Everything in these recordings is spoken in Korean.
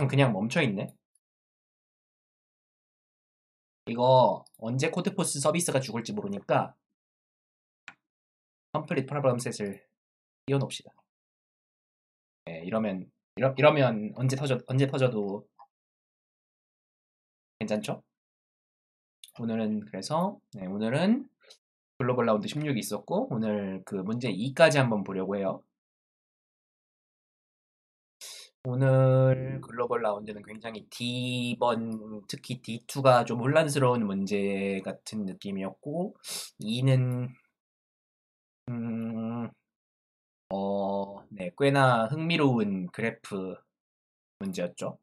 그냥 멈춰있네. 이거 언제 코드포스 서비스가 죽을지 모르니까 컴플릿 프로그램 셋을 띄워놓읍시다. 네, 이러면 언제 터져도 괜찮죠? 오늘은 글로벌 라운드 16이 있었고 오늘 그 문제 2까지 한번 보려고 해요. 오늘 글로벌 라운드는 굉장히 D번, 특히 D2가 좀 혼란스러운 문제 같은 느낌이었고 2는 네, 꽤나 흥미로운 그래프 문제였죠.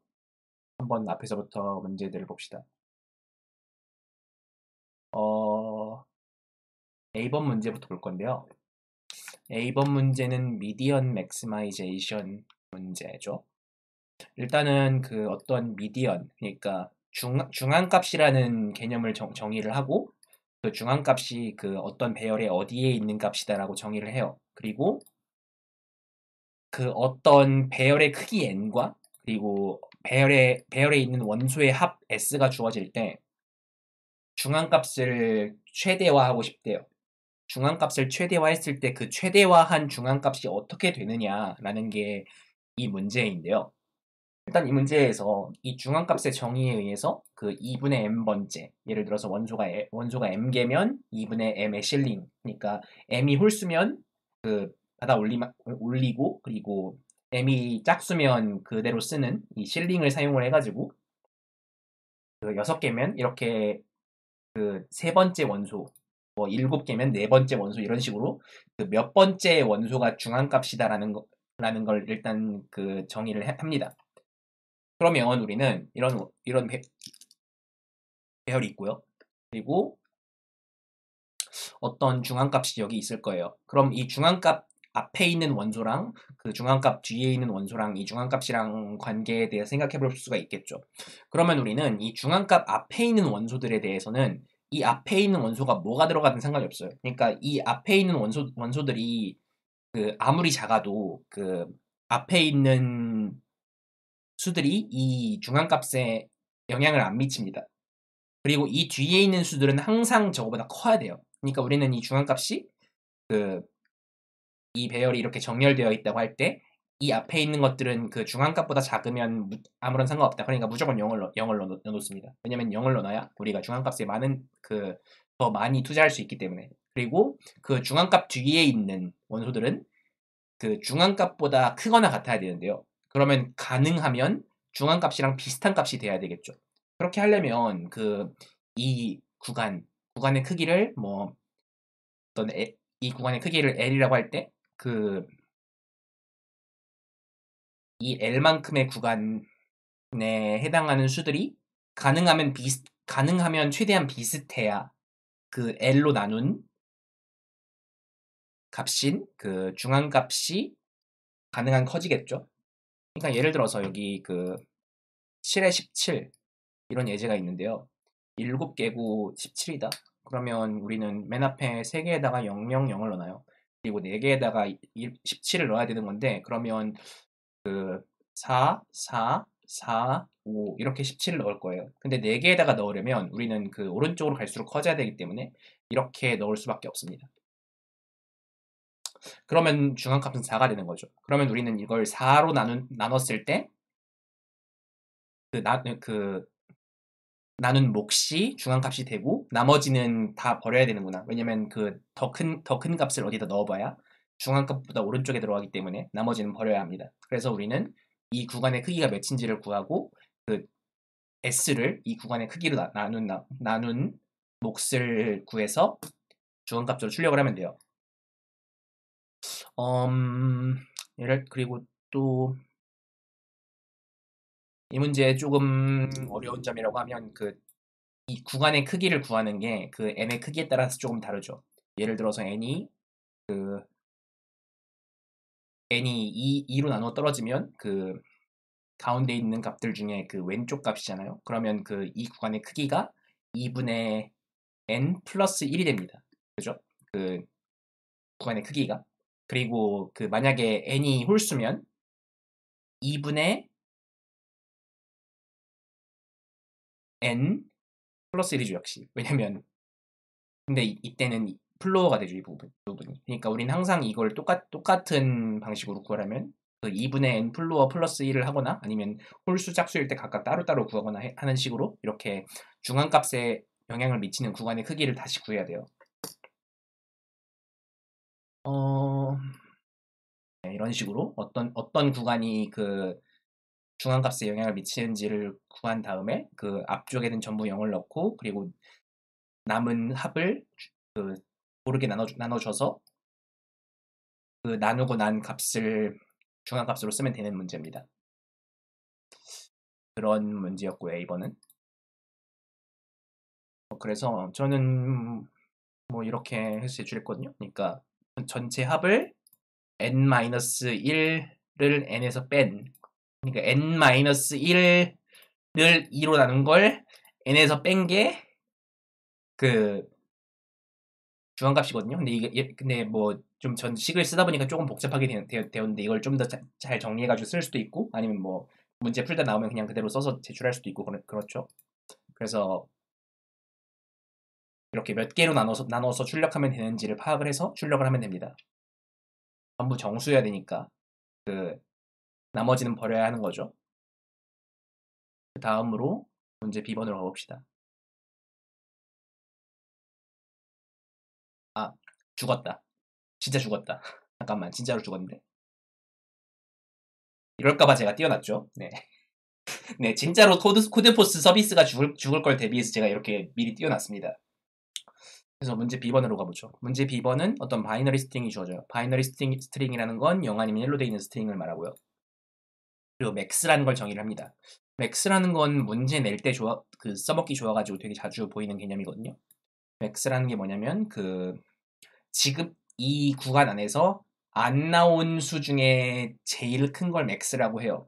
한번 앞에서부터 문제들을 봅시다. A번 문제부터 볼 건데요. A번 문제는 미디언 맥시마이제이션 문제죠. 일단은 그 어떤 미디언, 그러니까 중앙값이라는 개념을 정의를 하고 그 중앙값이 그 어떤 배열의 어디에 있는 값이다라고 정의를 해요. 그리고 그 어떤 배열의 크기 n과 그리고 배열에 있는 원소의 합 s가 주어질 때 중앙값을 최대화하고 싶대요. 중앙값을 최대화했을 때 그 최대화한 중앙값이 어떻게 되느냐라는 게 이 문제인데요. 일단 이 문제에서 이 중앙값의 정의에 의해서 그 2분의 m번째, 예를 들어서 원소가 m개면 2분의 m의 실링, 그러니까 m이 홀수면 그 올리고 그리고 m이 짝수면 그대로 쓰는 이 실링을 사용을 해가지고 그 6개면 이렇게 그 세 번째 원소, 뭐 7개면 네 번째 원소 이런 식으로 그 몇 번째 원소가 중앙값이다라는 걸 일단 그 정의를 합니다. 그러면 우리는 이런 배열이 있고요. 그리고 어떤 중앙값이 여기 있을 거예요. 그럼 이 중앙값 앞에 있는 원소랑 그 중앙값 뒤에 있는 원소랑 이 중앙값이랑 관계에 대해 생각해 볼 수가 있겠죠. 그러면 우리는 이 중앙값 앞에 있는 원소들에 대해서는 이 앞에 있는 원소가 뭐가 들어가든 상관이 없어요. 그러니까 이 앞에 있는 원소들이 그 아무리 작아도 그 앞에 있는 수들이 이 중앙값에 영향을 안 미칩니다. 그리고 이 뒤에 있는 수들은 항상 저거보다 커야 돼요. 그러니까 우리는 이 중앙값이 그 이 배열이 이렇게 정렬되어 있다고 할 때 이 앞에 있는 것들은 그 중앙값보다 작으면 아무런 상관없다. 그러니까 무조건 0을 넣어놓습니다. 왜냐면 0을 넣어놔야 우리가 중앙값에 더 많이 투자할 수 있기 때문에. 그리고 그 중앙값 뒤에 있는 원소들은 그 중앙값보다 크거나 같아야 되는데요. 그러면 가능하면 중앙값이랑 비슷한 값이 돼야 되겠죠. 그렇게 하려면 그 이 구간의 크기를 뭐 이 구간의 크기를 L이라고 할 때 그 이 L만큼의 구간에 해당하는 수들이 가능하면 최대한 비슷해야 그 L로 나눈 값인 그 중앙값이 가능한 커지겠죠. 그러니까 예를 들어서 여기 그 7에 17 이런 예제가 있는데요. 7개고 17이다. 그러면 우리는 맨 앞에 3개에다가 0, 0, 0을 넣어요. 그리고 4개에다가 17을 넣어야 되는 건데 그러면 그 4, 4, 4, 5 이렇게 17을 넣을 거예요. 근데 4개에다가 넣으려면 우리는 그 오른쪽으로 갈수록 커져야 되기 때문에 이렇게 넣을 수밖에 없습니다. 그러면 중앙값은 4가 되는 거죠. 그러면 우리는 이걸 4로 나눴을 때 그 나눈 몫이 중앙값이 되고 나머지는 다 버려야 되는구나. 왜냐면 그 더 큰 값을 어디다 넣어봐야 중앙값보다 오른쪽에 들어가기 때문에 나머지는 버려야 합니다. 그래서 우리는 이 구간의 크기가 몇인지를 구하고 그 S를 이 구간의 크기로 나눈 몫을 구해서 중앙값으로 출력을 하면 돼요. 그리고 또 이 문제의 조금 어려운 점이라고 하면 이 구간의 크기를 구하는 게 그 n의 크기에 따라서 조금 다르죠. 예를 들어서 n이 2로 나눠 떨어지면 그 가운데 있는 값들 중에 그 왼쪽 값이잖아요. 그러면 그 이 구간의 크기가 2분의 n 플러스 1이 됩니다. 그죠? 그 구간의 크기가. 그리고 그 만약에 n이 홀수면 2분의 n 플러스 1이죠, 역시. 왜냐면 근데 이때는 플로어가 되죠, 이 부분이. 그러니까 우리는 항상 이걸 똑같은 방식으로 구하려면 그 2분의 n 플로어 플러스 1을 하거나 아니면 홀수 짝수일 때 각각 따로따로 구하거나 하는 식으로 이렇게 중앙값에 영향을 미치는 구간의 크기를 다시 구해야 돼요. 네, 이런 식으로 어떤 구간이 그 중앙값에 영향을 미치는지를 구한 다음에 그 앞쪽에는 전부 0을 넣고 그리고 남은 합을 그 고르게 나눠줘서 그 나누고 난 값을 중앙값으로 쓰면 되는 문제입니다. 그런 문제였고요, 이번은. 그래서 저는 뭐 이렇게 해서 제출했거든요. 그러니까 전체 합을 n-1을 n에서 뺀, 그러니까 n-1을 2로 나눈 걸 n에서 뺀 게 그 중앙값이거든요. 근데 근데 뭐 좀 전 식을 쓰다 보니까 조금 복잡하게 되었는데 이걸 좀 더 잘 정리해가지고 쓸 수도 있고 아니면 뭐 문제 풀다 나오면 그냥 그대로 써서 제출할 수도 있고 그렇죠. 그래서 이렇게 몇 개로 나눠서 출력하면 되는지를 파악을 해서 출력을 하면 됩니다. 전부 정수여야 되니까 그 나머지는 버려야 하는 거죠. 그 다음으로 문제 B번으로 가봅시다. 아, 죽었다. 진짜 죽었다. 잠깐만, 진짜로 죽었는데. 이럴까봐 제가 띄워놨죠. 네. 네, 진짜로 코드포스 서비스가 죽을 걸 대비해서 제가 이렇게 미리 띄워놨습니다. 그래서 문제 B번으로 가보죠. 문제 B번은 어떤 바이너리 스트링이 주어져요. 바이너리 스트링이라는 건 0 아니면 1로 되어 있는 스트링을 말하고요. 그리고 맥스라는 걸 정의를 합니다. 맥스라는 건 문제 낼 때 써먹기 좋아가지고 되게 자주 보이는 개념이거든요. 맥스라는 게 뭐냐면 지금 이 구간 안에서 안 나온 수 중에 제일 큰 걸 맥스라고 해요.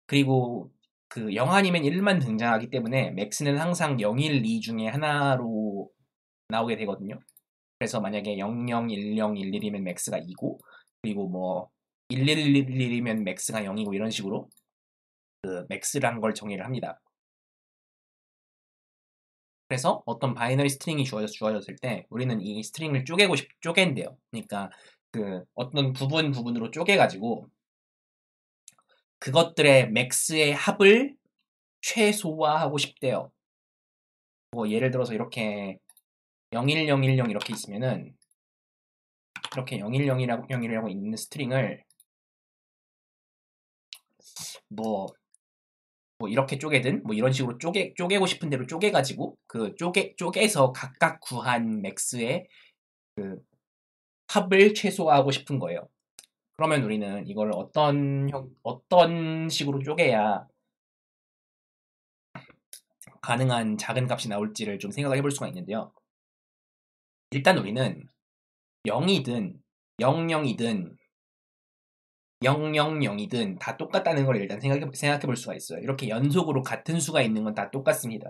그리고 그 0 아니면 1만 등장하기 때문에 맥스는 항상 0, 1, 2 중에 하나로 나오게 되거든요. 그래서 만약에 0, 0, 1, 0, 1, 1이면 맥스가 2고 그리고 뭐 1, 1, 1, 1이면 맥스가 0이고 이런 식으로 그 맥스라는 걸 정의를 합니다. 그래서 어떤 바이너리 스트링이 주어졌을 때 우리는 이 스트링을 쪼갠대요. 그러니까 그 어떤 부분으로 쪼개가지고 그것들의 맥스의 합을 최소화하고 싶대요. 뭐 예를 들어서 이렇게 01010 이렇게 있으면은 이렇게 010이라고 있는 스트링을 뭐 이렇게 쪼개든 뭐 이런 식으로 쪼개고 싶은 대로 쪼개가지고 그 쪼개서 각각 구한 맥스의 그 합을 최소화하고 싶은 거예요. 그러면 우리는 이걸 어떤 식으로 쪼개야 가능한 작은 값이 나올지를 좀 생각을 해볼 수가 있는데요. 일단 우리는 0이든 00이든 000이든 다 똑같다는 걸 일단 생각해 볼 수가 있어요. 이렇게 연속으로 같은 수가 있는 건 다 똑같습니다.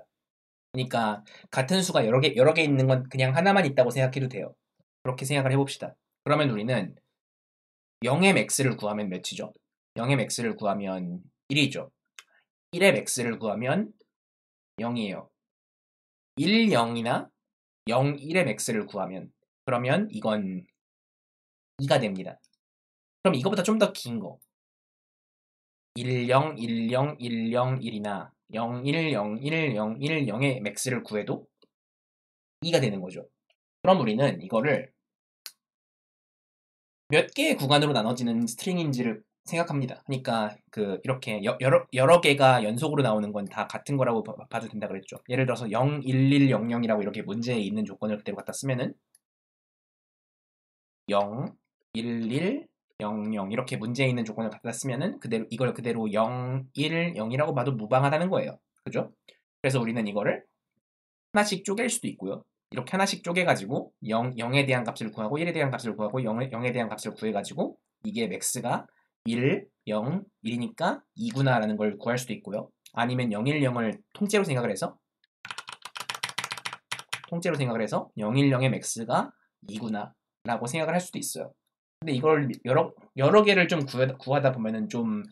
그러니까 같은 수가 여러 개 있는 건 그냥 하나만 있다고 생각해도 돼요. 그렇게 생각을 해봅시다. 그러면 우리는 0의 맥스를 구하면 몇이죠? 0의 맥스를 구하면 1이죠. 1의 맥스를 구하면 0이에요. 1, 0이나 0, 1의 맥스를 구하면 그러면 이건 2가 됩니다. 그럼 이거보다 좀 더 긴 거 10, 10, 10, 1이나 01, 01, 01, 0의 맥스를 구해도 2가 되는 거죠. 그럼 우리는 이거를 몇 개의 구간으로 나눠지는 스트링인지를 생각합니다. 그러니까 이렇게 여러 개가 연속으로 나오는 건 다 같은 거라고 봐도 된다 그랬죠. 예를 들어서 0, 1, 1, 0, 0이라고 이렇게 문제에 있는 조건을 그대로 갖다 쓰면은 0, 1, 1, 0, 0 이렇게 문제에 있는 조건을 갖다 쓰면은 이걸 그대로 0, 1, 0이라고 봐도 무방하다는 거예요. 그죠? 그래서 우리는 이거를 하나씩 쪼갤 수도 있고요. 이렇게 하나씩 쪼개가지고 0에 대한 값을 구하고 1에 대한 값을 구하고 0에 대한 값을 구해가지고 이게 맥스가 1, 0, 1이니까 2구나 라는 걸 구할 수도 있고요. 아니면 0, 1, 0을 통째로 생각을 해서 010의 맥스가 2구나 라고 생각을 할 수도 있어요. 근데 이걸 여러 개를 좀 구하다 보면은 좀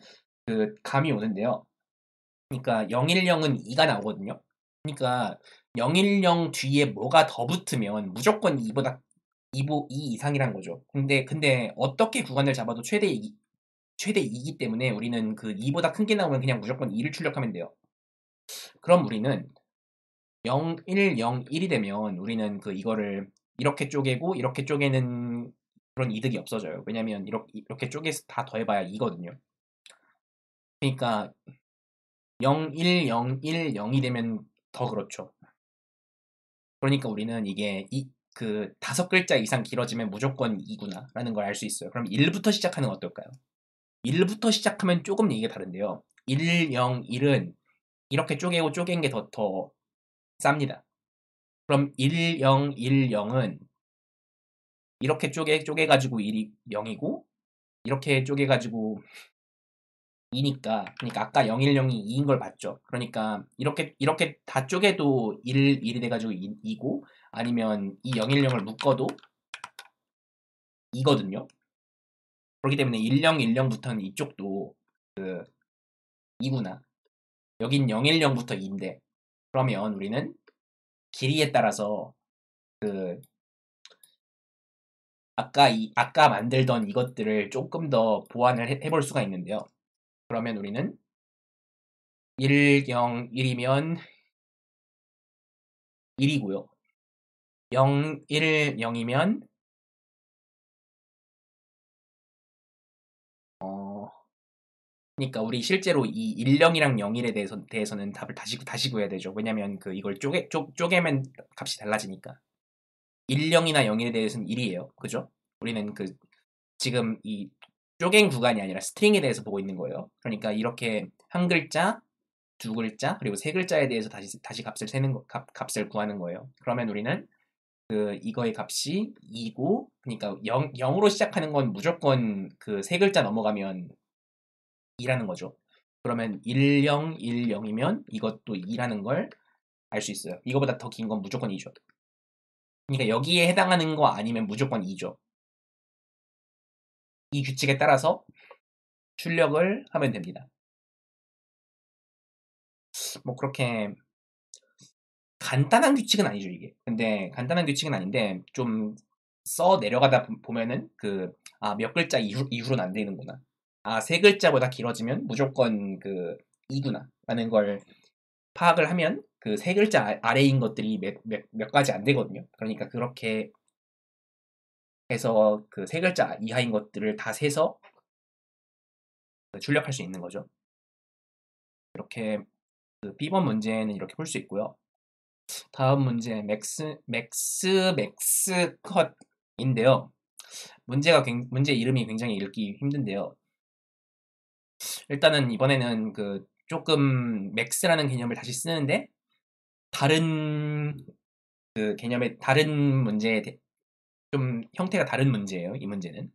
감이 오는데요. 그러니까 010은 2가 나오거든요. 그러니까 010 뒤에 뭐가 더 붙으면 무조건 2보다 2 이상이란 거죠. 근데 어떻게 구간을 잡아도 최대 2이기 때문에 우리는 그 2보다 큰 게 나오면 그냥 무조건 2를 출력하면 돼요. 그럼 우리는 0, 1, 0, 1이 되면 우리는 그 이거를 이렇게 쪼개고 이렇게 쪼개는 그런 이득이 없어져요. 왜냐면 이렇게 쪼개서 다 더해봐야 2거든요. 그러니까 0, 1, 0, 1, 0이 되면 더 그렇죠. 그러니까 우리는 이게 그 5글자 이상 길어지면 무조건 2구나 라는 걸 알 수 있어요. 그럼 1부터 시작하는 건 어떨까요? 1부터 시작하면 조금 얘기가 다른데요. 1, 0, 1은 이렇게 쪼개고 쪼갠 게 더 쌉니다. 그럼 1, 0, 1, 0은 이렇게 쪼개가지고 1이 0이고 이렇게 쪼개가지고 2니까 그러니까 아까 0, 1, 0이 2인 걸 봤죠. 그러니까 이렇게 다 쪼개도 1이 돼가지고 2고 아니면 이 0, 1, 0을 묶어도 2거든요. 그렇기 때문에 1, 0, 1, 0부터는 이쪽도 2구나. 여긴 0, 1, 0부터 2인데 그러면 우리는 길이에 따라서 그 아까 만들던 이것들을 조금 더 보완을 해볼 수가 있는데요. 그러면 우리는 1, 0, 1이면 1이고요. 0, 1, 0이면 그러니까 우리 실제로 이 1, 0이랑 0일에 대해서는 답을 다시 구해야 되죠. 왜냐면 그 이걸 쪼개면 값이 달라지니까. 1, 0이나 0일에 대해서는 1이에요. 그죠? 우리는 그 지금 이 쪼갠 구간이 아니라 스트링에 대해서 보고 있는 거예요. 그러니까 이렇게 한 글자, 두 글자, 그리고 세 글자에 대해서 다시 값을 구하는 거예요. 그러면 우리는 이거의 값이 2고, 그러니까 0으로 시작하는 건 무조건 그 세 글자 넘어가면 2라는 거죠. 그러면 1, 0, 1, 0이면 이것도 2라는 걸 알 수 있어요. 이거보다 더 긴 건 무조건 2죠. 그러니까 여기에 해당하는 거 아니면 무조건 2죠. 이 규칙에 따라서 출력을 하면 됩니다. 뭐 그렇게 간단한 규칙은 아니죠, 이게. 근데 간단한 규칙은 아닌데 좀 써 내려가다 보면은 몇 글자 이후로는 안 되는구나. 세 글자보다 길어지면 무조건 2구나 라는 걸 파악을 하면 그 세 글자 아래인 것들이 몇 가지 안 되거든요. 그러니까 그렇게 해서 그 세 글자 이하인 것들을 다 세서 출력할 수 있는 거죠. 이렇게 B번 문제는 이렇게 풀 수 있고요. 다음 문제 맥스 컷인데요. 문제 이름이 굉장히 읽기 힘든데요. 일단은 이번에는 조금 맥스라는 개념을 다시 쓰는데 다른 개념의 다른 문제에 좀 형태가 다른 문제예요. 이 문제는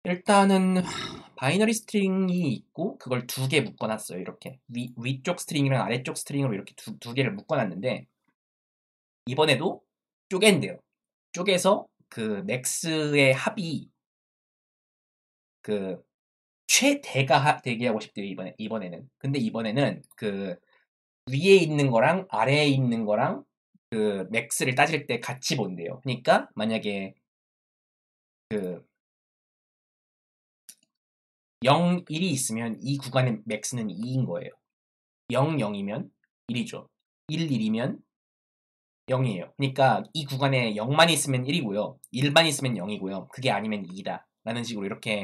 일단은 바이너리 스트링이 있고 그걸 두 개 묶어놨어요. 이렇게 위쪽 스트링이랑 아래쪽 스트링으로 이렇게 두 개를 묶어놨는데 이번에도 쪼갠대요. 쪼개서 맥스의 합이 최대가 되게 하고 싶대요. 이번에는. 근데 이번에는 위에 있는 거랑 아래에 있는 거랑 맥스를 따질 때 같이 본대요. 그러니까 만약에 0, 1이 있으면 이 구간의 맥스는 2인 거예요. 0, 0이면 1이죠. 1, 1이면 0이에요. 그러니까 이 구간에 0만 있으면 1이고요. 1만 있으면 0이고요. 그게 아니면 2다. 라는 식으로 이렇게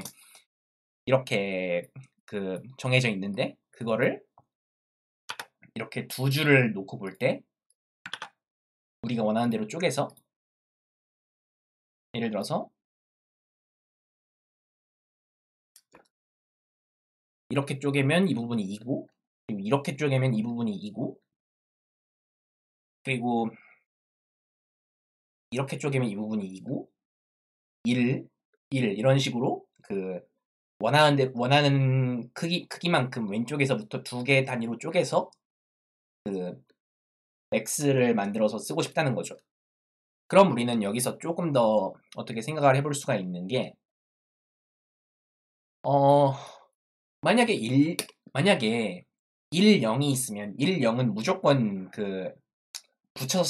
정해져 있는데 그거를 이렇게 두 줄을 놓고 볼 때 우리가 원하는 대로 쪼개서 예를 들어서 이렇게 쪼개면 이 부분이 2고 그리고 이렇게 쪼개면 이 부분이 2고 그리고 이렇게 쪼개면 이 부분이 2고 1, 1 이런 식으로 원하는 크기만큼 왼쪽에서부터 두 개 단위로 쪼개서 x를 만들어서 쓰고 싶다는 거죠. 그럼 우리는 여기서 조금 더 어떻게 생각을 해볼 수가 있는 게 어, 만약에 1, 0이 있으면 1, 0은 무조건 붙여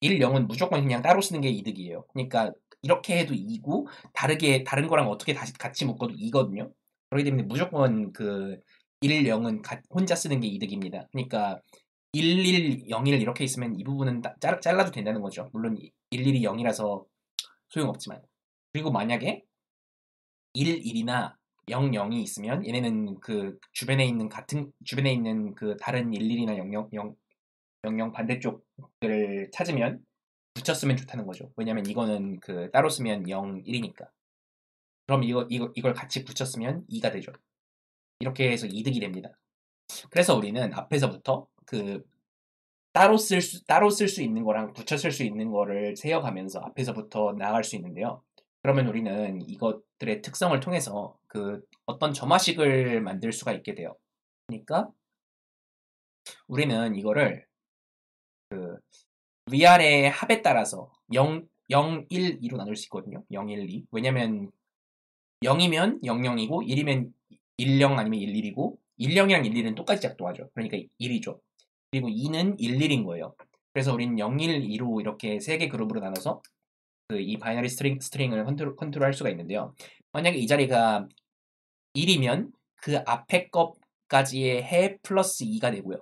1, 0은 무조건 그냥 따로 쓰는 게 이득이에요. 그러니까 이렇게 해도 2고 다른 거랑 어떻게 다시 같이 묶어도 2거든요. 그렇기 때문에 무조건 1, 0은 혼자 쓰는 게 이득입니다. 그러니까 1, 1, 0, 1 이렇게 있으면 이 부분은 잘라도 된다는 거죠. 물론 1, 1이 0이라서 소용없지만. 그리고 만약에 1, 1이나 0, 0이 있으면 얘네는 주변에 있는 다른 1, 1이나 0, 0, 0, 0 반대쪽을 찾으면 붙였으면 좋다는 거죠. 왜냐면 이거는 따로 쓰면 0, 1이니까. 그럼 이걸 같이 붙였으면 2가 되죠. 이렇게 해서 이득이 됩니다. 그래서 우리는 앞에서부터 따로 쓸 수 있는 거랑 붙여 쓸 수 있는 거를 세어가면서 앞에서부터 나아갈 수 있는데요. 그러면 우리는 이것들의 특성을 통해서 어떤 점화식을 만들 수가 있게 돼요. 그러니까 우리는 이거를 위아래 합에 따라서 0, 1, 2로 나눌 수 있거든요. 0, 1, 2. 왜냐면 0이면 0, 0이고 1이면 1, 0 아니면 1, 1이고 1, 0이랑 1, 1은 똑같이 작동하죠. 그러니까 1이죠. 그리고 2는 1, 1인 거예요. 그래서 우리는 0, 1, 2로 이렇게 세 개 그룹으로 나눠서 이 바이너리 스트링을 컨트롤할 수가 있는데요. 만약에 이 자리가 1이면 그 앞에 것까지의 해 플러스 2가 되고요.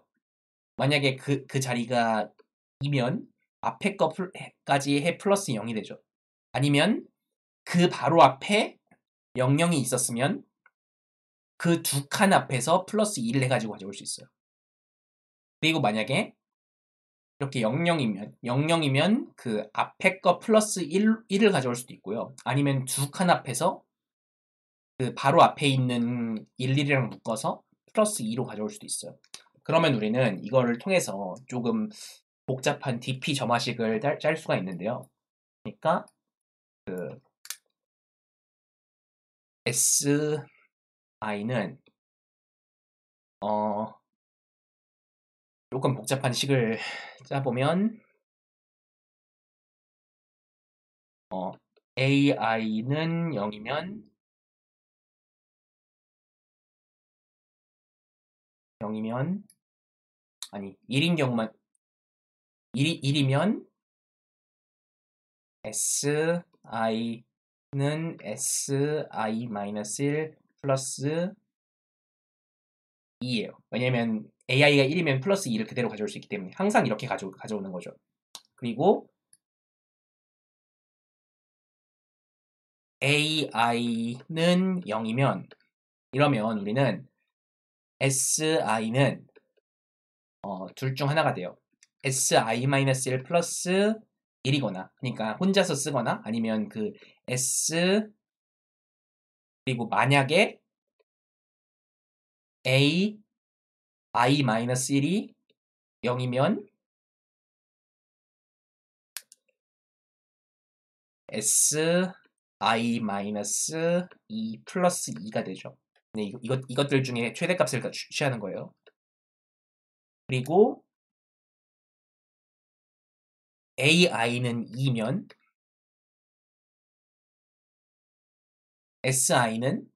만약에 그 자리가 2면 앞에 것까지의 해 플러스 0이 되죠. 아니면 그 바로 앞에 0, 0이 있었으면 그 두 칸 앞에서 플러스 2를 해가지고 가져올 수 있어요. 그리고 만약에 이렇게 00이면 그 앞에 거 플러스 1을 가져올 수도 있고요. 아니면 두 칸 앞에서 그 바로 앞에 있는 1, 1이랑 묶어서 플러스 2로 가져올 수도 있어요. 그러면 우리는 이거를 통해서 조금 복잡한 DP 점화식을 짤 수가 있는데요. 그러니까 SI는 조금 복잡한 식을 짜보면 AI는 0이면 1인 경우만 1이면 SI는 SI-1 플러스 2예요. 왜냐면 AI가 1이면 플러스 2를 그대로 가져올 수 있기 때문에 항상 이렇게 가져오는 거죠. 그리고 AI는 0이면 이러면 우리는 SI는 둘 중 하나가 돼요. SI-1 플러스 1이거나 그러니까 혼자서 쓰거나 아니면 S 그리고 만약에 AI-1이 0이면 SI-2 플러스 2가 되죠. 네, 이것들 중에 최대값을 취하는 거예요. 그리고 AI는 2면 SI는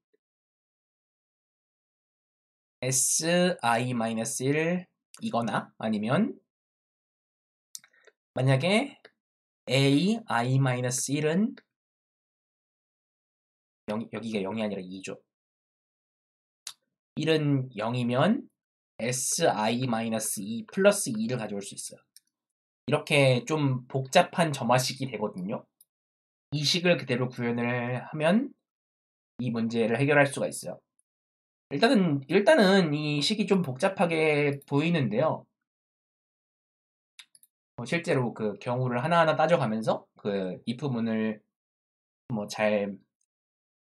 SI-1이거나 아니면 만약에 AI-1은 여기가 0이 아니라 2죠. 1은 0이면 SI-2 플러스 2를 가져올 수 있어요. 이렇게 좀 복잡한 점화식이 되거든요. 이 식을 그대로 구현을 하면 이 문제를 해결할 수가 있어요. 일단은 이 식이 좀 복잡하게 보이는데요. 실제로 경우를 하나하나 따져가면서 if문을 잘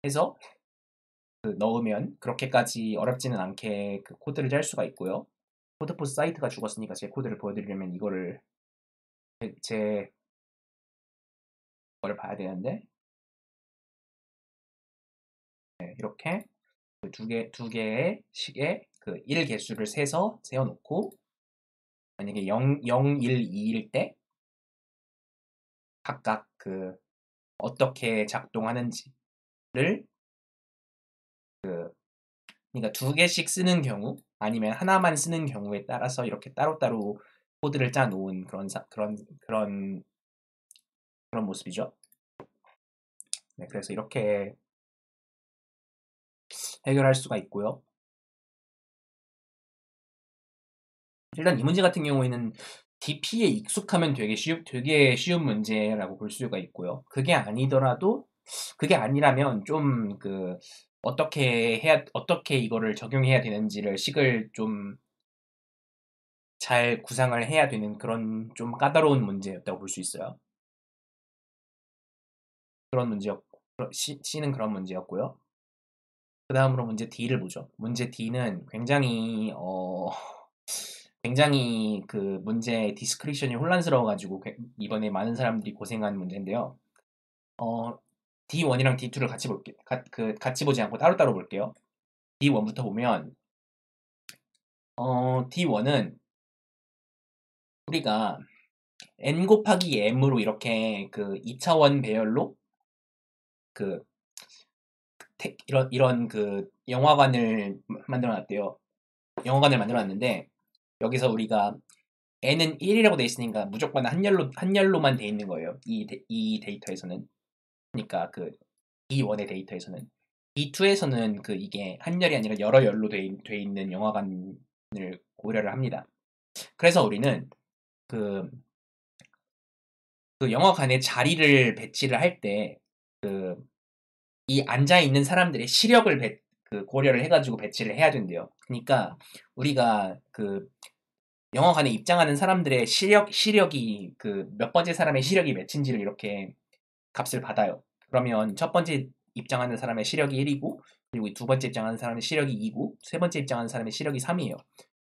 해서 넣으면 그렇게까지 어렵지는 않게 코드를 짤 수가 있고요. 코드포스 사이트가 죽었으니까 제 코드를 보여드리려면 이거를 제 거를 봐야 되는데 네, 이렇게 두 개의 식에 1 개수를 세어놓고 만약에 0, 1, 2일 때 각각 어떻게 작동하는지를 그러니까 두 개씩 쓰는 경우 아니면 하나만 쓰는 경우에 따라서 이렇게 따로따로 코드를 짜 놓은 그런 모습이죠. 네, 그래서 이렇게 해결할 수가 있고요. 일단 이 문제 같은 경우에는 DP에 익숙하면 되게 쉬운 문제라고 볼 수가 있고요. 그게 아니더라도, 그게 아니라면 좀 어떻게 이거를 적용해야 되는지를 식을 좀 잘 구상을 해야 되는 그런 좀 까다로운 문제였다고 볼 수 있어요. 그런 문제였고, C는 그런 문제였고요. 그 다음으로 문제 D를 보죠. 문제 D는 굉장히 그 문제 디스크리션이 혼란스러워가지고 이번에 많은 사람들이 고생한 문제인데요. D1이랑 D2를 같이 볼게요. 같이 보지 않고 따로따로 볼게요. D1부터 보면, D1은 우리가 n 곱하기 m으로 이렇게 그 2차원 배열로 그 이런 그 영화관을 만들어 놨대요. 영화관을 만들어 놨는데 여기서 우리가 n은 1이라고 돼 있으니까 무조건 한 열로만 돼 있는 거예요. 이 데이터에서는. 그러니까 그 D1의 데이터에서는. D2에서는 그 이게 한 열이 아니라 여러 열로 돼 있는 영화관을 고려를 합니다. 그래서 우리는 그, 그 영화관에 자리를 배치를 할 때 이 앉아 있는 사람들의 시력을 고려를 해가지고 배치를 해야 된대요. 그러니까 우리가 그 영화관에 입장하는 사람들의 시력이 그 몇 번째 사람의 시력이 몇인지를 이렇게 값을 받아요. 그러면 첫 번째 입장하는 사람의 시력이 1이고, 그리고 두 번째 입장하는 사람의 시력이 2고, 세 번째 입장하는 사람의 시력이 3이에요.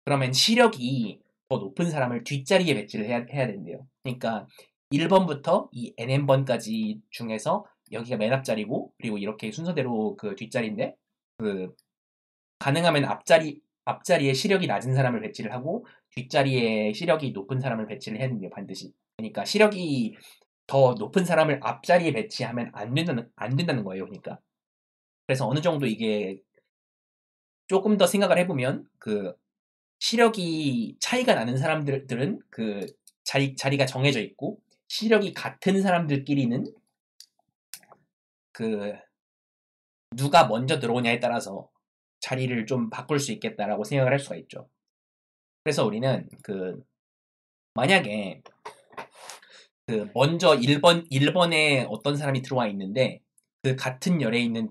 그러면 시력이 더 높은 사람을 뒷자리에 배치를 해야 된대요. 그러니까 1번부터 이 NN번까지 중에서 여기가 맨 앞자리고, 그리고 이렇게 순서대로 그 뒷자리인데, 그 가능하면 앞자리에 시력이 낮은 사람을 배치를 하고, 뒷자리에 시력이 높은 사람을 배치를 해야 된대요, 반드시. 그러니까 시력이 더 높은 사람을 앞자리에 배치하면 안 된다는 거예요, 그러니까. 그래서 어느 정도 이게 조금 더 생각을 해보면, 그 시력이 차이가 나는 사람들은 그 자리가 정해져 있고, 시력이 같은 사람들끼리는 그 누가 먼저 들어오냐에 따라서 자리를 좀 바꿀 수 있겠다라고 생각을 할 수가 있죠. 그래서 우리는 만약에 먼저 1번에 어떤 사람이 들어와 있는데, 그 같은 열에 있는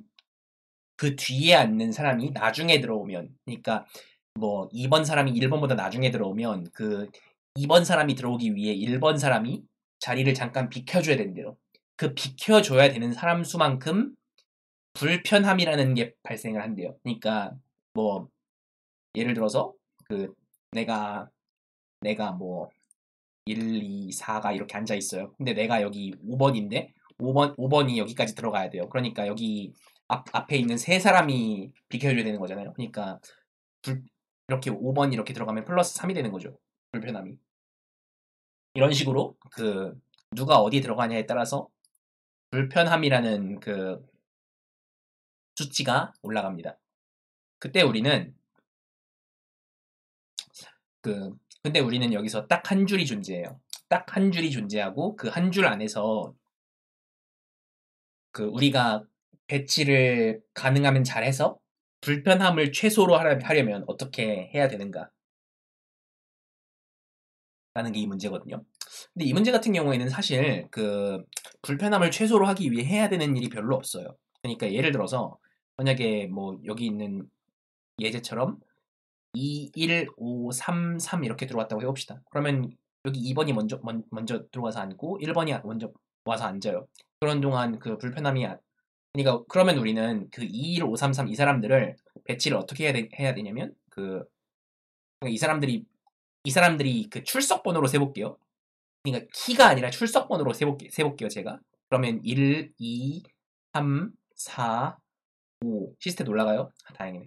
그 뒤에 앉는 사람이 나중에 들어오면, 그러니까 뭐 2번 사람이 1번보다 나중에 들어오면 그 2번 사람이 들어오기 위해 1번 사람이 자리를 잠깐 비켜줘야 된대요. 그 비켜줘야 되는 사람 수만큼 불편함이라는 게 발생을 한대요. 그러니까 뭐 예를 들어서 그 내가 뭐 1, 2, 4가 이렇게 앉아 있어요. 근데 내가 여기 5번인데 5번이 여기까지 들어가야 돼요. 그러니까 여기 앞에 있는 세 사람이 비켜줘야 되는 거잖아요. 그러니까 이렇게 5번 이렇게 들어가면 플러스 3이 되는 거죠. 불편함이. 이런 식으로 누가 어디 들어가냐에 따라서 불편함이라는 그 수치가 올라갑니다. 그때 우리는 근데 우리는 여기서 딱 한 줄이 존재해요. 딱 한 줄이 존재하고 그 한 줄 안에서 우리가 배치를 가능하면 잘해서 불편함을 최소로 하려면 어떻게 해야 되는가? 라는 게 이 문제거든요. 근데 이 문제 같은 경우에는 사실 불편함을 최소로 하기 위해 해야 되는 일이 별로 없어요. 그러니까 예를 들어서 만약에 뭐 여기 있는 예제처럼 2, 1, 5, 3, 3 이렇게 들어왔다고 해봅시다. 그러면 여기 2번이 먼저 들어와서 앉고 1번이 먼저 와서 앉아요. 그런 동안 그 불편함이 그러니까 그러면 우리는 그 2, 1, 5, 3, 3 이 사람들을 배치를 어떻게 해야 되냐면 그러니까 이 사람들이 그 출석 번호로 세볼게요. 그러니까 키가 아니라 출석 번호로 세볼게요, 제가. 그러면 1, 2, 3, 4, 5 시스템 올라가요? 다행이네.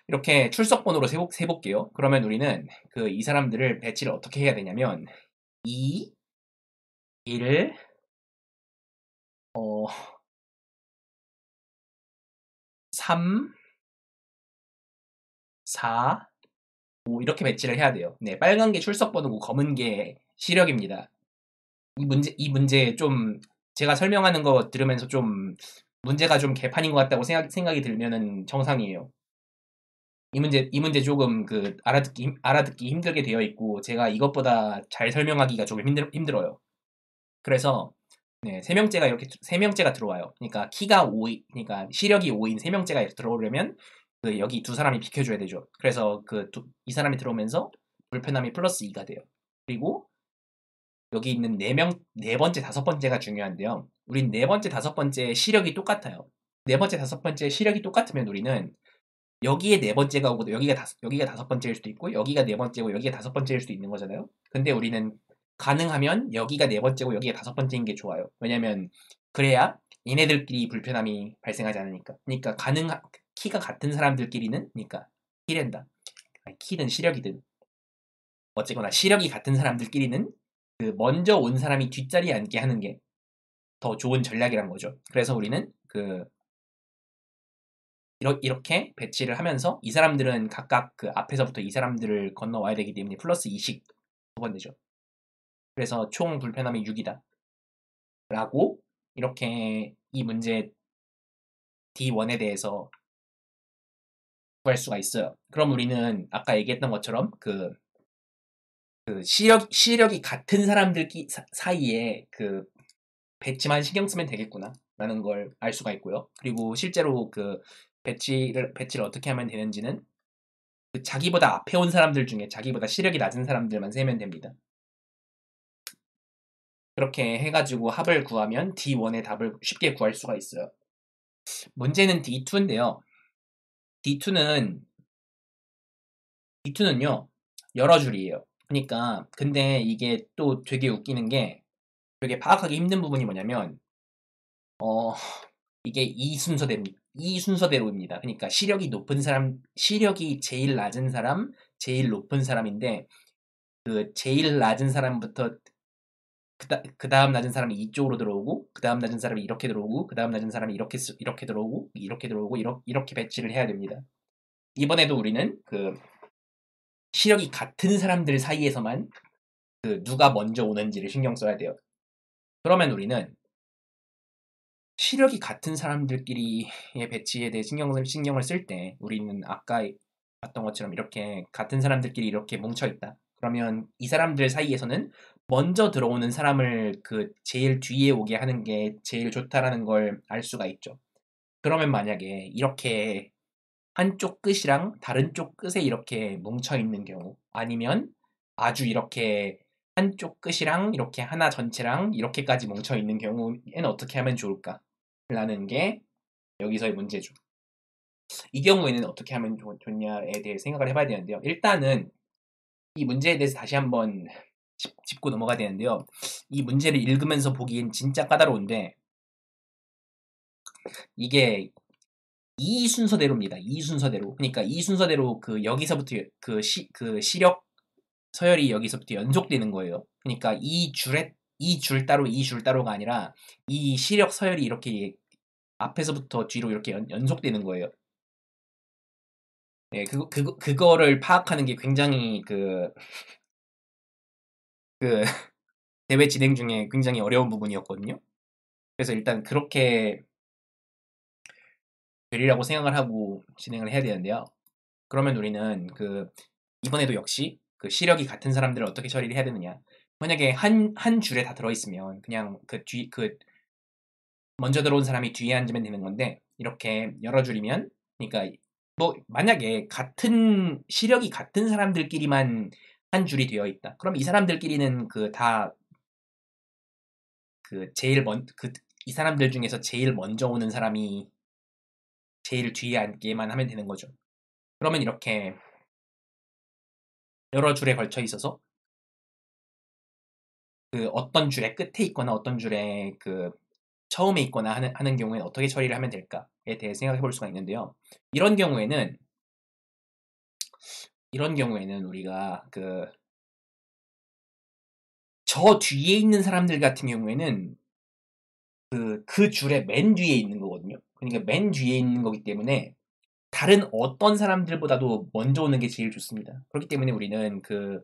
이렇게 출석 번호로 세볼게요. 그러면 우리는 이 사람들을 배치를 어떻게 해야 되냐면 2, 1, 3, 4, 뭐 이렇게 배치를 해야 돼요. 네, 빨간 게 출석 번호고 검은 게 시력입니다. 이 문제 좀 제가 설명하는 거 들으면서 좀 문제가 좀 개판인 것 같다고 생각이 들면은 정상이에요. 이 문제 조금 그 알아듣기 힘들게 되어 있고 제가 이것보다 잘 설명하기가 조금 힘들어요. 그래서 네, 세 명째가 들어와요. 그러니까 키가 5인, 그러니까 시력이 5인 세 명째가 들어오려면 그 여기 두 사람이 비켜줘야 되죠. 그래서 이 사람이 들어오면서 불편함이 플러스 2가 돼요. 그리고 여기 있는 네 번째, 다섯 번째가 중요한데요. 우린 네 번째, 다섯 번째 시력이 똑같아요. 네 번째, 다섯 번째 시력이 똑같으면 우리는 여기에 네 번째가 오고 여기가 다섯 번째일 수도 있고 여기가 네 번째고 여기가 다섯 번째일 수도 있는 거잖아요. 근데 우리는 가능하면 여기가 네 번째고 여기가 다섯 번째인 게 좋아요. 왜냐면 그래야 얘네들끼리 불편함이 발생하지 않으니까. 그러니까 키가 같은 사람들끼리는 그러니까 키랜다. 아니, 키든 시력이든 어쨌거나 시력이 같은 사람들끼리는 그 먼저 온 사람이 뒷자리에 앉게 하는 게 더 좋은 전략이란 거죠. 그래서 우리는 이렇게 배치를 하면서 이 사람들은 각각 그 앞에서부터 이 사람들을 건너와야 되기 때문에 플러스 2씩 소번되죠. 그래서 총 불편함이 6이다. 라고 이렇게 이 문제 D1에 대해서 구할 수가 있어요. 그럼 우리는 아까 얘기했던 것처럼 시력이 같은 사람들 사이에 그 배치만 신경 쓰면 되겠구나 라는 걸 알 수가 있고요. 그리고 실제로 그 배치를 어떻게 하면 되는지는 그 자기보다 앞에 온 사람들 중에 자기보다 시력이 낮은 사람들만 세면 됩니다. 그렇게 해가지고 합을 구하면 D1의 답을 쉽게 구할 수가 있어요. 문제는 D2인데요. D2는요, 여러 줄이에요. 그러니까, 근데 이게 또 되게 웃기는 게, 되게 파악하기 힘든 부분이 뭐냐면, 어, 이게 이 순서대로입니다. 그러니까 시력이 제일 낮은 사람, 제일 높은 사람인데, 그 제일 낮은 사람부터 그 다음 낮은 사람이 이쪽으로 들어오고, 그 다음 낮은 사람이 이렇게 들어오고, 그 다음 낮은 사람이 이렇게 들어오고, 이렇게 들어오고, 이렇게 배치를 해야 됩니다. 이번에도 우리는 그 시력이 같은 사람들 사이에서만 그 누가 먼저 오는지를 신경 써야 돼요. 그러면 우리는 시력이 같은 사람들끼리의 배치에 대해 신경을 쓸 때 우리는 아까 봤던 것처럼 이렇게 같은 사람들끼리 이렇게 뭉쳐 있다. 그러면 이 사람들 사이에서는 먼저 들어오는 사람을 그 제일 뒤에 오게 하는 게 제일 좋다라는 걸 알 수가 있죠. 그러면 만약에 이렇게 한쪽 끝이랑 다른 쪽 끝에 이렇게 뭉쳐 있는 경우 아니면 아주 이렇게 한쪽 끝이랑 이렇게 하나 전체랑 이렇게까지 뭉쳐 있는 경우에는 어떻게 하면 좋을까? 라는 게 여기서의 문제죠. 이 경우에는 어떻게 하면 좋냐에 대해 생각을 해봐야 되는데요. 일단은 이 문제에 대해서 다시 한번 짚고 넘어가야 되는데요. 이 문제를 읽으면서 보기엔 진짜 까다로운데 이게 이 순서대로입니다. 이 순서대로. 그러니까 이 순서대로 그 여기서부터 그 시력 서열이 여기서부터 연속되는 거예요. 그러니까 이 줄 따로 이 줄 따로가 아니라 이 시력 서열이 이렇게 앞에서부터 뒤로 이렇게 연속되는 거예요. 네, 그거를 파악하는 게 굉장히 그 대회 진행 중에 굉장히 어려운 부분이었거든요. 그래서 일단 그렇게 되리라고 생각을 하고 진행을 해야 되는데요. 그러면 우리는 이번에도 역시 그 시력이 같은 사람들을 어떻게 처리를 해야 되느냐. 만약에 한 줄에 다 들어있으면 그냥 먼저 들어온 사람이 뒤에 앉으면 되는 건데, 이렇게 여러 줄이면, 그러니까, 뭐, 만약에 시력이 같은 사람들끼리만 한 줄이 되어 있다. 그럼 이 사람들끼리는 이 사람들 중에서 제일 먼저 오는 사람이 제일 뒤에 앉게만 하면 되는 거죠. 그러면 이렇게 여러 줄에 걸쳐 있어서 어떤 줄에 끝에 있거나 어떤 줄에 처음에 있거나 하는 경우에는 어떻게 처리를 하면 될까에 대해 생각해 볼 수가 있는데요. 이런 경우에는 우리가 저 뒤에 있는 사람들 같은 경우에는 그 줄에 맨 뒤에 있는 거거든요. 그러니까 맨 뒤에 있는 거기 때문에 다른 어떤 사람들보다도 먼저 오는 게 제일 좋습니다. 그렇기 때문에 우리는 그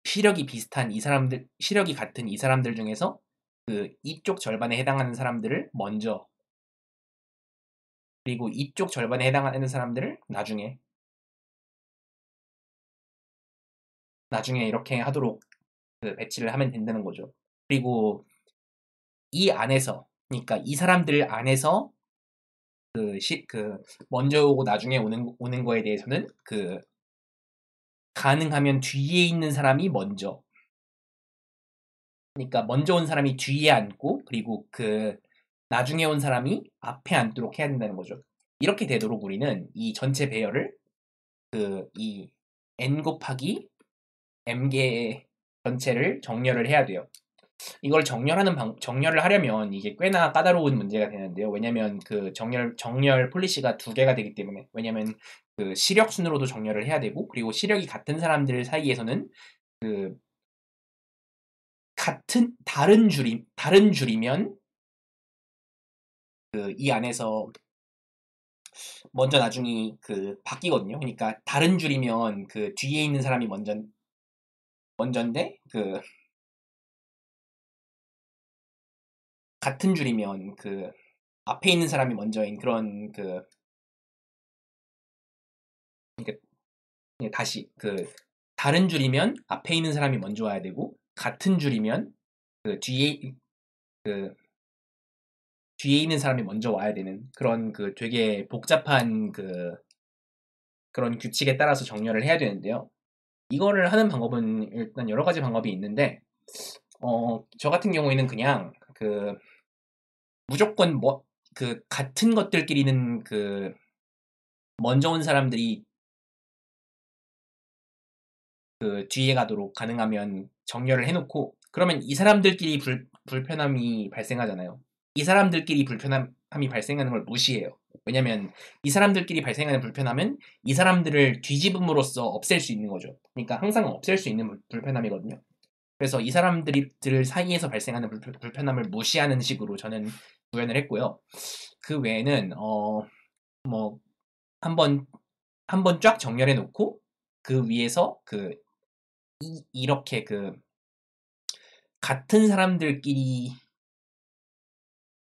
시력이 비슷한 이 사람들, 시력이 같은 이 사람들 중에서 그 이쪽 절반에 해당하는 사람들을 먼저, 그리고 이쪽 절반에 해당하는 사람들을 나중에 이렇게 하도록 그 배치를 하면 된다는 거죠. 그리고 이 안에서, 그러니까 이 사람들 안에서 그 먼저 오고 나중에 오는 거에 대해서는 그 가능하면 뒤에 있는 사람이 먼저, 그러니까 먼저 온 사람이 뒤에 앉고, 그리고 그 나중에 온 사람이 앞에 앉도록 해야 된다는 거죠. 이렇게 되도록 우리는 이 전체 배열을 이 n 곱하기 m개 전체를 정렬을 해야 돼요. 이걸 정렬을 하려면 이게 꽤나 까다로운 문제가 되는데요. 왜냐면 그 정렬 폴리시가 두 개가 되기 때문에. 왜냐면 그 시력 순으로도 정렬을 해야 되고, 그리고 시력이 같은 사람들 사이에서는 그 다른 줄이면 그 이 안에서 먼저 나중이 그 바뀌거든요. 그러니까 다른 줄이면 그 뒤에 있는 사람이 먼저인데, 그 같은 줄이면 그 앞에 있는 사람이 먼저인 그런 그러니까 다시 다른 줄이면 앞에 있는 사람이 먼저 와야 되고, 같은 줄이면 그 그 뒤에 있는 사람이 먼저 와야 되는 그런 그 되게 복잡한 그런 규칙에 따라서 정렬을 해야 되는데요. 이거를 하는 방법은 일단 여러 가지 방법이 있는데, 저 같은 경우에는 그냥 무조건 같은 것들끼리는 먼저 온 사람들이 뒤에 가도록 가능하면 정렬을 해놓고, 그러면 이 사람들끼리 불편함이 발생하잖아요. 이 사람들끼리 불편함이 발생하는 걸 무시해요. 왜냐면 이 사람들끼리 발생하는 불편함은 이 사람들을 뒤집음으로써 없앨 수 있는 거죠. 그러니까 항상 없앨 수 있는 불편함이거든요. 그래서 이 사람들 사이에서 발생하는 불편함을 무시하는 식으로 저는 구현을 했고요. 그 외에는 뭐 한번 한번 쫙 정렬해 놓고, 그 위에서 이렇게 같은 사람들끼리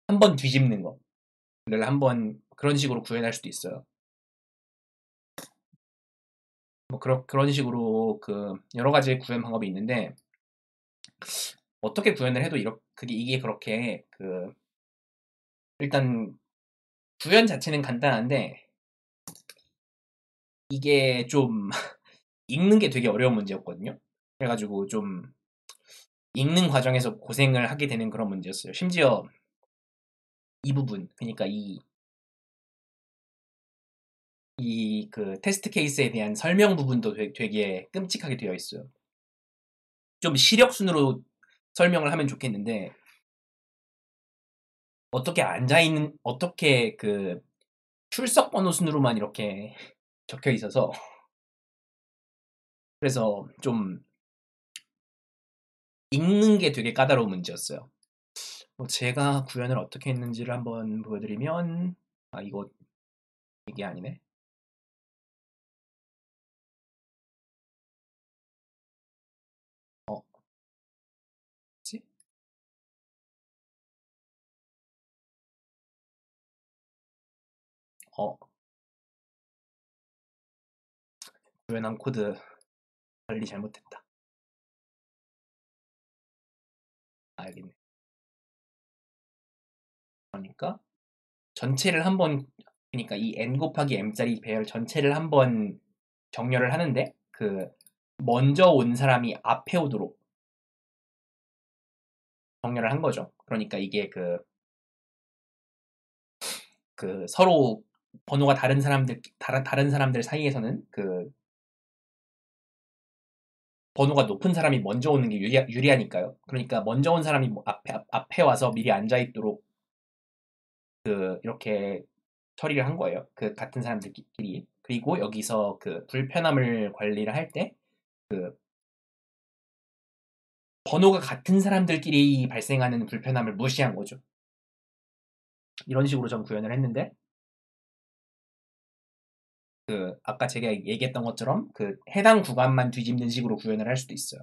한번 뒤집는 거를 한번 그런 식으로 구현할 수도 있어요. 뭐 그런 식으로 여러 가지 구현 방법이 있는데, 어떻게 구현을 해도 이게 그렇게 일단 구현 자체는 간단한데, 이게 좀 읽는 게 되게 어려운 문제였거든요. 그래가지고 좀 읽는 과정에서 고생을 하게 되는 그런 문제였어요. 심지어 이 부분, 그러니까 그 테스트 케이스에 대한 설명 부분도 되게 끔찍하게 되어 있어요. 좀 시력순으로 설명을 하면 좋겠는데, 어떻게 출석 번호 순으로만 이렇게 적혀 있어서, 그래서 좀 읽는 게 되게 까다로운 문제였어요. 제가 구현을 어떻게 했는지를 한번 보여드리면, 이게 아니네. 뭐지? 어, 구현한 코드 관리 잘못했다. 알겠네. 그러니까 전체를 한번, 그러니까 이 n 곱하기 m짜리 배열 전체를 한번 정렬을 하는데, 먼저 온 사람이 앞에 오도록 정렬을 한 거죠. 그러니까 이게 서로 번호가 다른 사람들 사이에서는 번호가 높은 사람이 먼저 오는 게 유리하니까요. 그러니까 먼저 온 사람이 뭐 앞에 와서 미리 앉아 있도록 이렇게 처리를 한 거예요. 같은 사람들끼리. 그리고 여기서 불편함을 관리를 할 때 번호가 같은 사람들끼리 발생하는 불편함을 무시한 거죠. 이런 식으로 좀 구현을 했는데, 아까 제가 얘기했던 것처럼 해당 구간만 뒤집는 식으로 구현을 할 수도 있어요.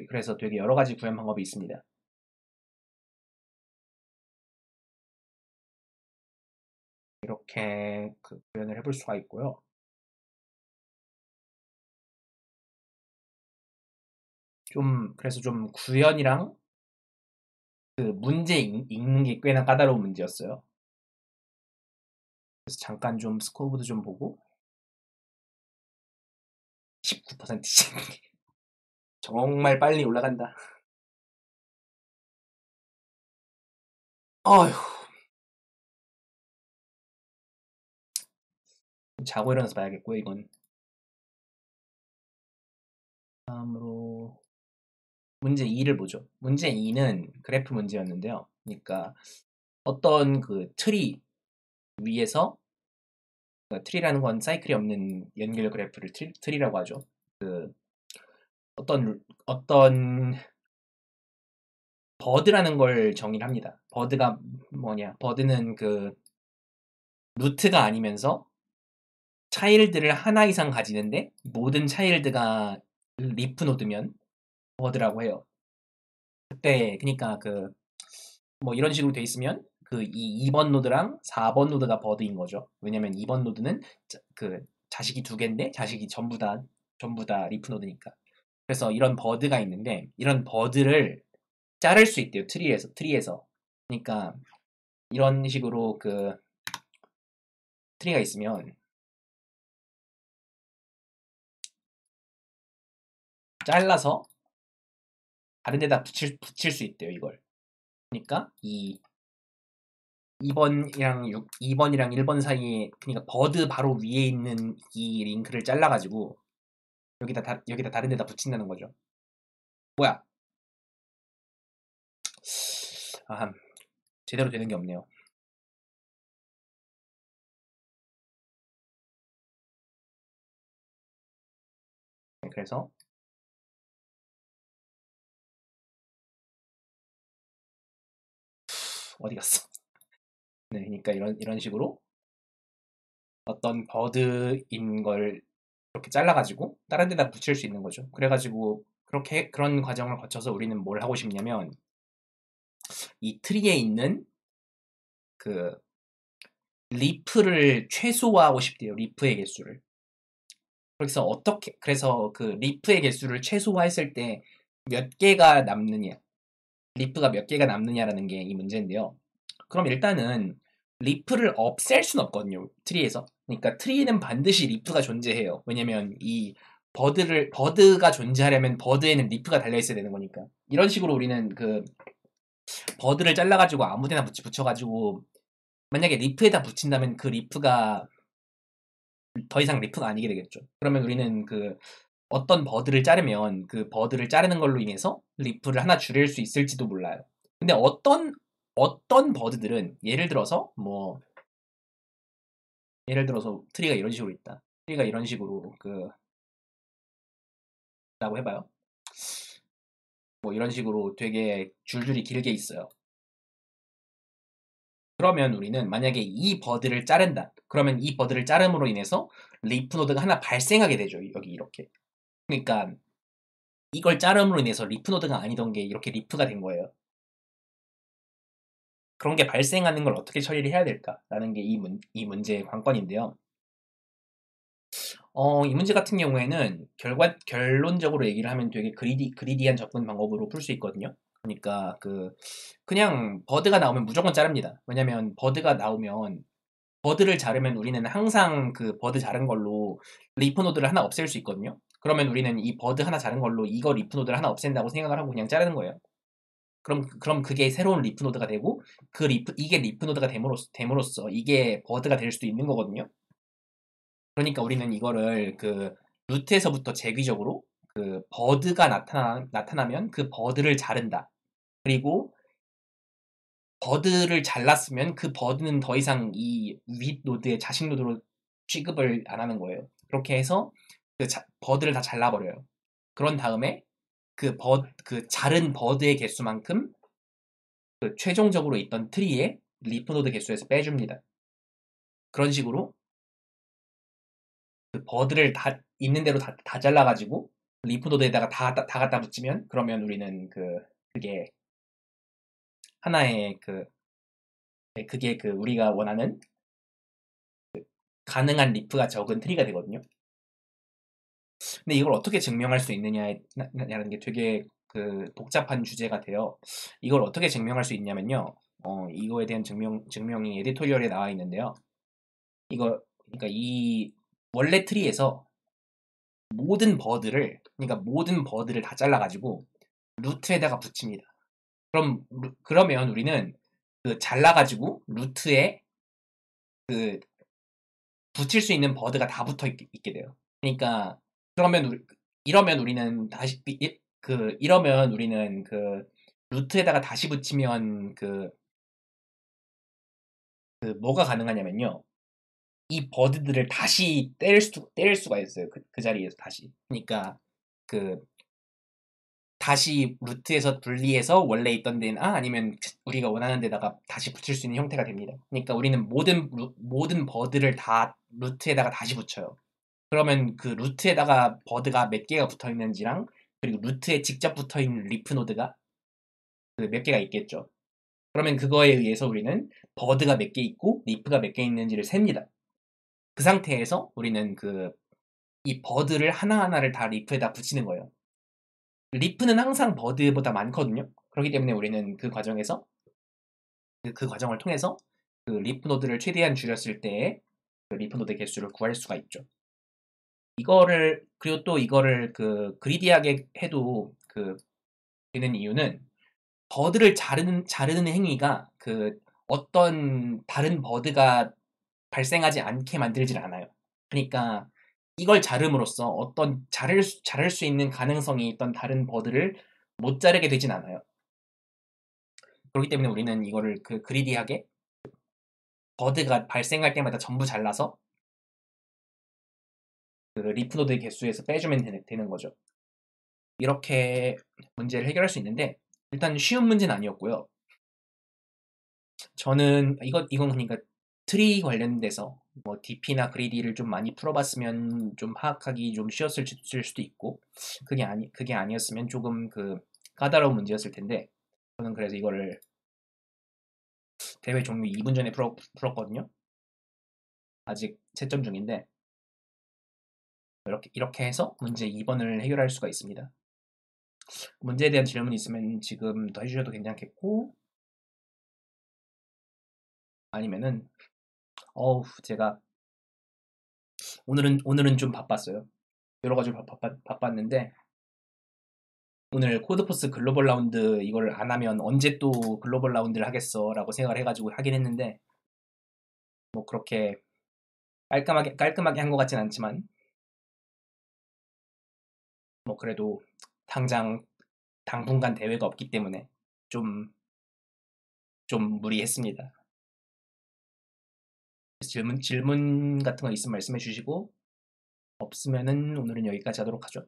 그래서 되게 여러 가지 구현 방법이 있습니다. 이렇게 구현을 해볼 수가 있고요. 그래서 좀 구현이랑 문제 읽는 게 꽤나 까다로운 문제였어요. 그래서 잠깐 좀 스코어보드 좀 보고 19%씩 정말 빨리 올라간다. 어휴. 자고 일어나서 봐야겠고요, 이건. 다음으로 문제 2를 보죠. 문제 2는 그래프 문제였는데요. 그러니까 어떤 트리 위에서, 트리라는 건 사이클이 없는 연결 그래프를 트리라고 하죠. 어떤 버드라는 걸 정의를 합니다. 버드가 뭐냐? 버드는 루트가 아니면서 차일드를 하나 이상 가지는데 모든 차일드가 리프 노드면 버드라고 해요. 그때 그러니까 뭐 이런 식으로 돼 있으면 이 2번 노드랑 4번 노드가 버드인 거죠. 왜냐면 2번 노드는 자식이 두 개인데 자식이 전부 다 리프 노드니까. 그래서 이런 버드가 있는데 이런 버드를 자를 수 있대요. 트리에서. 그러니까 이런 식으로 트리가 있으면 잘라서 다른 데다 붙일 수 있대요, 이걸. 그러니까 2번이랑 1번 사이에, 그러니까 버드 바로 위에 있는 이 링크를 잘라가지고 여기다 다른 데다 붙인다는 거죠. 뭐야? 아, 제대로 되는 게 없네요. 네, 그래서 어디 갔어? 네, 그러니까 이런 식으로 어떤 버드인 걸 이렇게 잘라가지고 다른 데다 붙일 수 있는 거죠. 그래가지고 그런 과정을 거쳐서 우리는 뭘 하고 싶냐면 이 트리에 있는 그 리프를 최소화하고 싶대요. 리프의 개수를. 그래서 리프의 개수를 최소화했을 때 몇 개가 남느냐, 리프가 몇 개가 남느냐라는 게 이 문제인데요. 그럼 일단은 리프를 없앨 순 없거든요. 트리에서. 그러니까 트리는 반드시 리프가 존재해요. 왜냐면 이 버드가 존재하려면 버드에는 리프가 달려 있어야 되는 거니까. 이런 식으로 우리는 버드를 잘라가지고 아무데나 붙여가지고 만약에 리프에다 붙인다면 그 리프가 더 이상 리프가 아니게 되겠죠. 그러면 우리는 어떤 버드를 자르면 그 버드를 자르는 걸로 인해서 리프를 하나 줄일 수 있을지도 몰라요. 근데 어떤 버드들은 예를 들어서 트리가 이런 식으로 있다. 트리가 이런 식으로 라고 해봐요. 뭐 이런 식으로 되게 줄줄이 길게 있어요. 그러면 우리는 만약에 이 버드를 자른다. 그러면 이 버드를 자름으로 인해서 리프 노드가 하나 발생하게 되죠. 여기 이렇게. 그러니까 이걸 자름으로 인해서 리프 노드가 아니던 게 이렇게 리프가 된 거예요. 그런 게 발생하는 걸 어떻게 처리를 해야 될까라는 게 이 문제의 관건인데요. 이 문제 같은 경우에는 결론적으로 얘기를 하면 되게 그리디한 접근 방법으로 풀 수 있거든요. 그러니까 그냥 버드가 나오면 무조건 자릅니다. 왜냐면 버드를 자르면 우리는 항상 버드 자른 걸로 리프 노드를 하나 없앨 수 있거든요. 그러면 우리는 이 버드 하나 자른 걸로 이거 리프 노드를 하나 없앤다고 생각을 하고 그냥 자르는 거예요. 그럼 그게 새로운 리프 노드가 되고 이게 리프 노드가 됨으로써 이게 버드가 될 수도 있는 거거든요. 그러니까 우리는 이거를 루트에서부터 재귀적으로 버드가 나타나면 그 버드를 자른다. 그리고 버드를 잘랐으면 그 버드는 더 이상 이 윗 노드의 자식 노드로 취급을 안 하는 거예요. 그렇게 해서 버드를 다 잘라버려요. 그런 다음에 자른 버드의 개수만큼 최종적으로 있던 트리에 리프 노드 개수에서 빼줍니다. 그런 식으로 그 버드를 다 있는 대로 다 잘라가지고 리프 노드에다가 다 갖다 붙이면 그러면 우리는 그게 하나의 네, 그게 우리가 원하는 가능한 리프가 적은 트리가 되거든요. 근데 이걸 어떻게 증명할 수 있느냐라는 게 되게 복잡한 주제가 돼요. 이걸 어떻게 증명할 수 있냐면요. 이거에 대한 증명이 에디토리얼에 나와 있는데요. 그러니까 이 원래 트리에서 그러니까 모든 버드를 다 잘라가지고 루트에다가 붙입니다. 그러면 우리는 잘라가지고 루트에 붙일 수 있는 버드가 다 붙어 있게 돼요. 그러니까 이러면 우리는 이러면 우리는 루트에다가 다시 붙이면 뭐가 가능하냐면요. 이 버드들을 다시 때릴 수가 있어요. 그 자리에서 다시. 그러니까 그 다시 루트에서 분리해서 원래 있던 데나 아니면 우리가 원하는 데다가 다시 붙일 수 있는 형태가 됩니다. 그러니까 우리는 모든 버드를 다 루트에다가 다시 붙여요. 그러면 그 루트에다가 버드가 몇 개가 붙어 있는지랑 그리고 루트에 직접 붙어 있는 리프 노드가 몇 개가 있겠죠. 그러면 그거에 의해서 우리는 버드가 몇 개 있고 리프가 몇 개 있는지를 셉니다. 그 상태에서 우리는 이 버드를 하나하나를 다 리프에다 붙이는 거예요. 리프는 항상 버드보다 많거든요. 그렇기 때문에 우리는 그 과정에서 그 과정을 통해서 리프 노드를 최대한 줄였을 때의 리프 노드 개수를 구할 수가 있죠. 그리고 또 이거를 그리디하게 해도 되는 이유는 버드를 자르는 행위가 어떤 다른 버드가 발생하지 않게 만들질 않아요. 그러니까 이걸 자름으로써 어떤 자를 수 있는 가능성이 있던 다른 버드를 못 자르게 되진 않아요. 그렇기 때문에 우리는 이거를 그리디하게 버드가 발생할 때마다 전부 잘라서 리프 노드의 개수에서 빼주면 되는 거죠. 이렇게 문제를 해결할 수 있는데 일단 쉬운 문제는 아니었고요. 저는 이건 그러니까 트리 관련돼서 뭐 DP나 그리디를 좀 많이 풀어봤으면 좀 파악하기 좀 쉬웠을 수도 있고 그게 아니었으면 조금 까다로운 문제였을 텐데 저는 그래서 이거를 대회 종료 2분 전에 풀었거든요. 아직 채점 중인데 이렇게 해서 문제 2번을 해결할 수가 있습니다. 문제에 대한 질문이 있으면 지금 더 해주셔도 괜찮겠고 아니면은 제가 오늘은 좀 바빴어요. 여러 가지로 바빴는데 오늘 코드포스 글로벌 라운드 이걸 안 하면 언제 또 글로벌 라운드를 하겠어 라고 생각을 해가지고 하긴 했는데 뭐 그렇게 깔끔하게 한 것 같진 않지만 뭐 그래도 당분간 대회가 없기 때문에 좀 무리했습니다. 질문 같은 거 있으면 말씀해 주시고 없으면은 오늘은 여기까지 하도록 하죠.